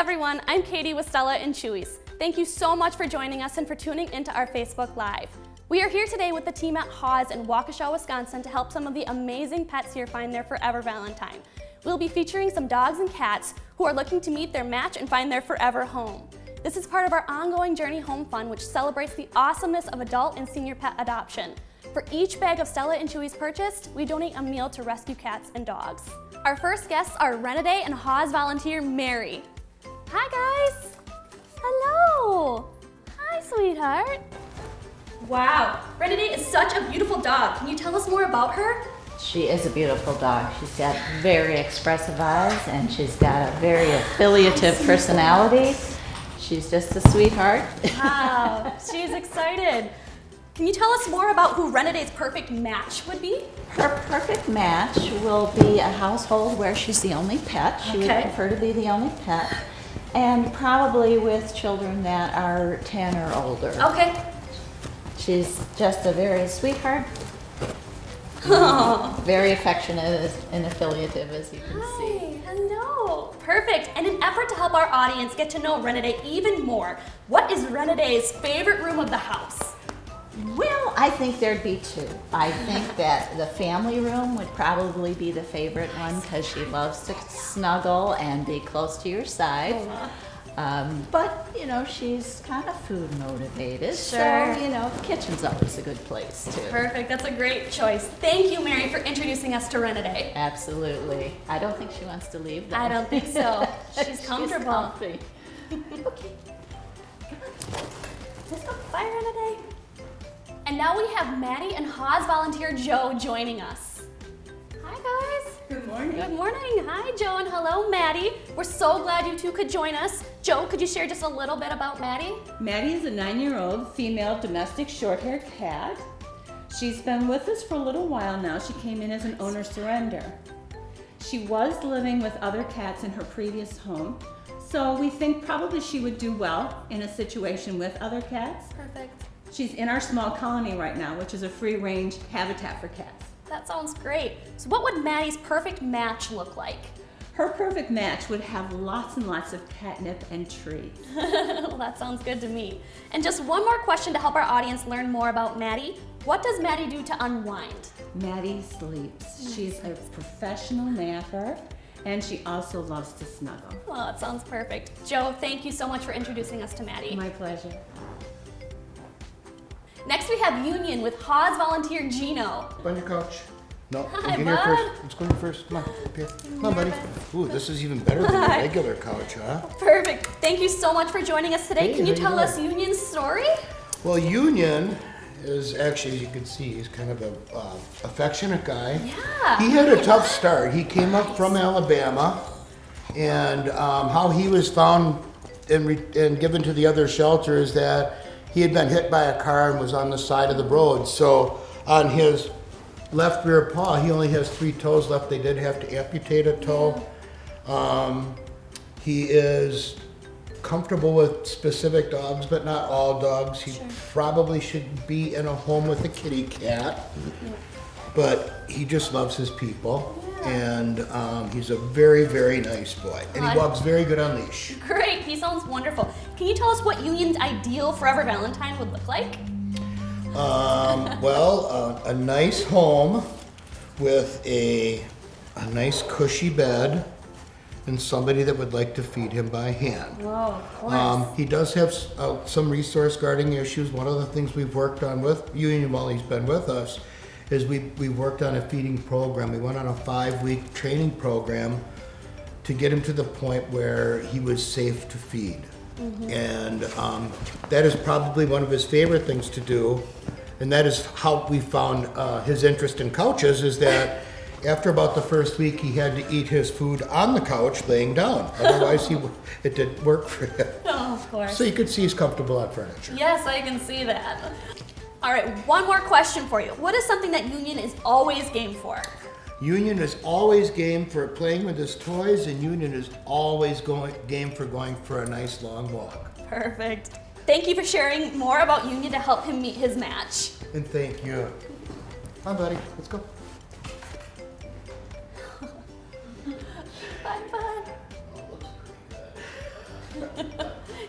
everyone, I'm Katie with Stella Chewy's. Thank you so much for joining us and for tuning into our Facebook Live. We are here today with the team at ReelPaws in Waukesha, Wisconsin to help some of the amazing pets here find their forever Valentine. We'll be featuring some dogs and cats who are looking to meet their match and find their forever home. This is part of our ongoing Journey Home Fund, which celebrates the awesomeness of adult and senior pet adoption. For each bag of Stella Chewy's purchased, we donate a meal to rescue cats and dogs. Our first guests are Renaday and ReelPaws volunteer Mary. Hi guys! Hello! Hi sweetheart! Wow, Renaday is such a beautiful dog. Can you tell us more about her? She is a beautiful dog. She's got very expressive eyes and she's got a very affiliative personality. She's just a sweetheart. Wow, she's excited. Can you tell us more about who Renaday's perfect match would be? Her perfect match will be a household where she's the only pet. She would prefer to be the only pet. And probably with children that are 10 or older. Okay. She's just a very sweetheart. Very affectionate and affiliative, as you can see. Hello. Perfect. And in an effort to help our audience get to know Renaday even more, what is Renaday's favorite room of the house? Well, I think there'd be two. I think that the family room would probably be the favorite one because she loves to snuggle and be close to your side. But, you know, she's kind of food motivated, so, you know, the kitchen's always a good place, too. Perfect. That's a great choice. Thank you, Mary, for introducing us to Renaday. Absolutely. I don't think she wants to leave, though. I don't think so. She's comfortable. She's comfy. Okay. Let's go. Bye, Renaday. And now we have Mattie and ReelPaws volunteer Joe joining us. Hi, guys. Good morning. Good morning. Hi, Joe, and hello, Mattie. We're so glad you two could join us. Joe, could you share just a little bit about Mattie? Mattie is a 9-year-old female domestic short-haired cat. She's been with us for a little while now. She came in as an owner surrender. She was living with other cats in her previous home, so we think probably she would do well in a situation with other cats. Perfect. She's in our small colony right now, which is a free-range habitat for cats. That sounds great. So what would Mattie's perfect match look like? Her perfect match would have lots and lots of catnip and treats. Well, that sounds good to me. And just one more question to help our audience learn more about Mattie. What does Mattie do to unwind? Mattie sleeps. She's a professional napper, and she also loves to snuggle. Well, that sounds perfect. Joe, thank you so much for introducing us to Mattie. My pleasure. Next we have Union with ReelPaws volunteer Gino. On your couch. No, Hi, get here bud. first. Let's go here first. Come on, up here. Come on, buddy. Ooh, this is even better than the regular couch, huh? Perfect. Thank you so much for joining us today. Hey, Can you how you tell us doing? Union's story? Well, Union is actually, as you can see, he's kind of a affectionate guy. Yeah. He had a tough start. He came up from Alabama, and how he was found and given to the other shelter is that he had been hit by a car and was on the side of the road. So on his left rear paw, he only has 3 toes left. They did have to amputate a toe. He is comfortable with specific dogs, but not all dogs. He probably should be in a home with a kitty cat, but he just loves his people. And he's a very, very nice boy. And he walks very good on leash. Great, he sounds wonderful. Can you tell us what Union's ideal Forever Valentine would look like? Well, a nice home with a nice cushy bed and somebody that would like to feed him by hand. Oh, of course. He does have some resource guarding issues. One of the things we've worked on with Union while he's been with us is we worked on a feeding program. We went on a 5-week training program to get him to the point where he was safe to feed. And that is probably one of his favorite things to do. And that is how we found his interest in couches, is that after about the first week, he had to eat his food on the couch laying down. Otherwise, it didn't work for him. Oh, of course. So you could see he's comfortable on furniture. Yes, I can see that. All right, one more question for you. What is something that Union is always game for? Union is always game for playing with his toys, and Union is always game for going for a nice long walk. Perfect. Thank you for sharing more about Union to help him meet his match. And thank you. Come on, buddy. Let's go. Bye, bud.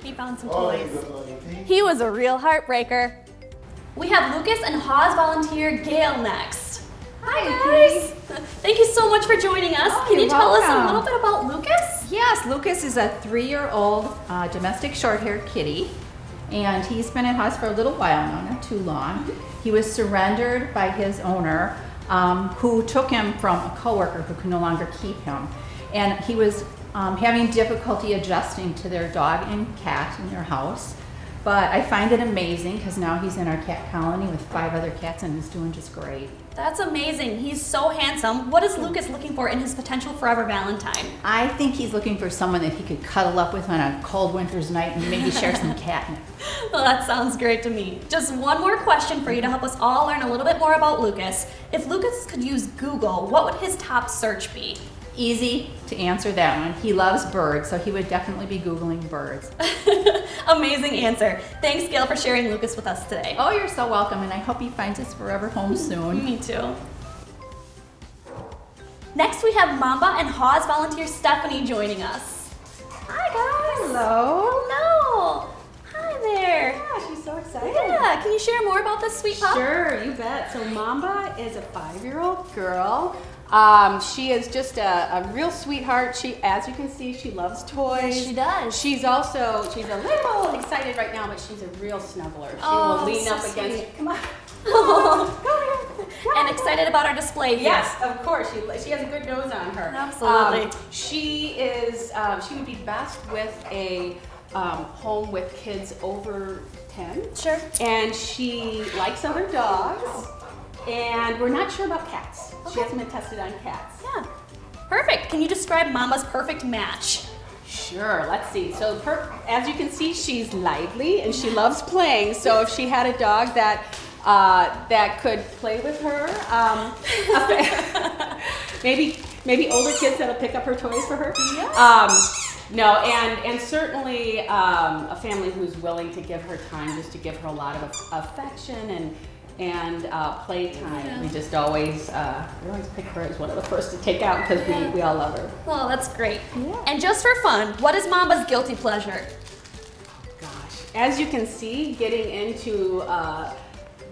He found some Oh, toys. good buddy. Thank He was a real heartbreaker. We have Lucas and Haas volunteer Gail next. Hi guys! Thank you so much for joining us. Can you you're tell us a welcome. little bit about Lucas? Yes, Lucas is a 3-year-old domestic short-haired kitty, and he's been at Haas for a little while now, not too long. He was surrendered by his owner, who took him from a coworker who could no longer keep him. And he was having difficulty adjusting to their dog and cat in their house. But I find it amazing because now he's in our cat colony with 5 other cats and he's doing just great. That's amazing. He's so handsome. What is Lucas looking for in his potential forever Valentine? I think he's looking for someone that he could cuddle up with on a cold winter's night and maybe share some catnip. Well, that sounds great to me. Just one more question for you to help us all learn a little bit more about Lucas. If Lucas could use Google, what would his top search be? Easy to answer that one. He loves birds, so he would definitely be Googling birds. Amazing answer. Thanks, Gail, for sharing Lucas with us today. Oh, you're so welcome, and I hope he finds his forever home soon. Me too. Next, we have Mamba and Haas volunteer Stephanie joining us. Hi, guys. Hello. Hello. Hi there. Yeah, she's so excited. Yeah, can you share more about this sweet pup? Sure, you bet. So Mamba is a 5-year-old girl. She is just a real sweetheart. She, as you can see, she loves toys. Yes, she does. She's a little excited right now, but she's a real snuggler. She Oh, will lean so up against you. sweet. Come on. And excited about our display here. Yes, of course. She has a good nose on her. Absolutely. She would be best with a home with kids over 10. Sure. And she likes other dogs. And we're not sure about cats. She hasn't been tested on cats. Yeah. Perfect. Can you describe Mamba's perfect match? Sure, let's see. So as you can see, she's lively and she loves playing. So if she had a dog that could play with her, maybe older kids that'll pick up her toys for her. Yes. No, and certainly a family who's willing to give her time, just to give her a lot of affection and playtime. Yeah. We just always pick her as one of the first to take out because we all love her. Oh, that's great. And just for fun, what is Mamba's guilty pleasure? Gosh, as you can see, getting into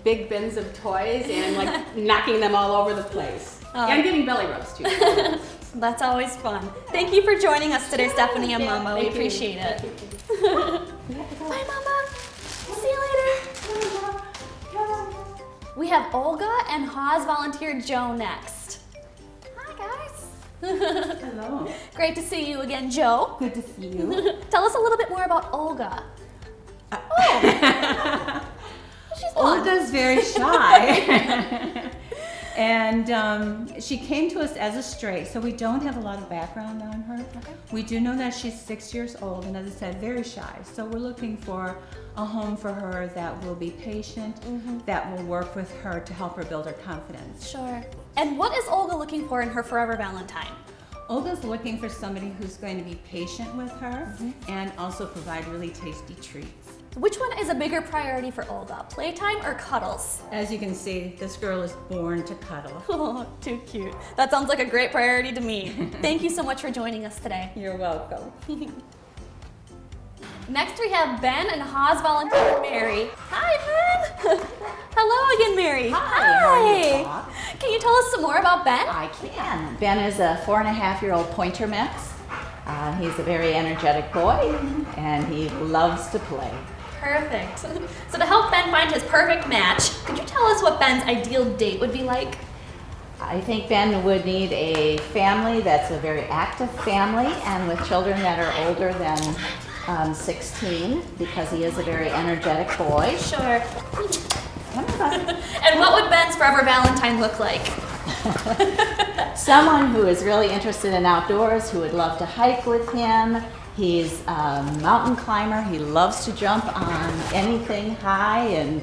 big bins of toys and like knocking them all over the place, and getting belly rubs too. That's always fun. Thank you for joining us today, Stephanie and Mamba. We Thank you. appreciate it. Bye, Mamba. See you later. We have Olga and Haas volunteer Joe next. Hi, guys. Hello. Great to see you again, Joe. Good to see you. Tell us a little bit more about Olga. She's fun. Olga's very shy. And she came to us as a stray, so we don't have a lot of background on her. Okay. We do know that she's 6 years old, and as I said, very shy. So we're looking for a home for her that will be patient, that will work with her to help her build her confidence. Sure. And what is Olga looking for in her forever Valentine? Olga's looking for somebody who's going to be patient with her and also provide really tasty treats. Which one is a bigger priority for Olga, playtime or cuddles? As you can see, this girl is born to cuddle. Oh, too cute. That sounds like a great priority to me. Thank you so much for joining us today. You're welcome. Next we have Ben and Haas volunteer Mary. Hi, Ben. Hello again, Mary. Hi, how are you, Doc? Can you tell us some more about Ben? I can. Ben is a 4.5-year-old pointer mix. He's a very energetic boy, and he loves to play. Perfect. So to help Ben find his perfect match, could you tell us what Ben's ideal date would be like? I think Ben would need a family that's a very active family and with children that are older than 16, because he is a very energetic boy. Sure. Come on. And what would Ben's forever Valentine look like? Someone who is really interested in outdoors, who would love to hike with him. He's a mountain climber. He loves to jump on anything high and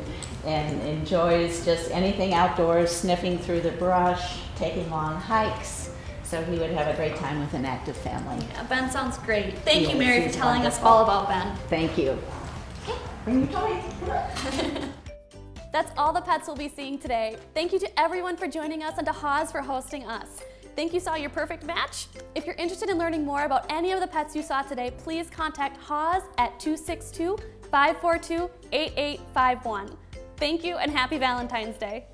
enjoys just anything outdoors, sniffing through the brush, taking long hikes. So he would have a great time with an active family. Yeah, Ben sounds great. Thank you, Yes, Mary, for he's telling us wonderful. all about Ben. Thank you. Bring your toys. Come on. That's all the pets we'll be seeing today. Thank you to everyone for joining us and to Haas for hosting us. Think you saw your perfect match? If you're interested in learning more about any of the pets you saw today, please contact Haws at 262-542-8851. Thank you and happy Valentine's Day.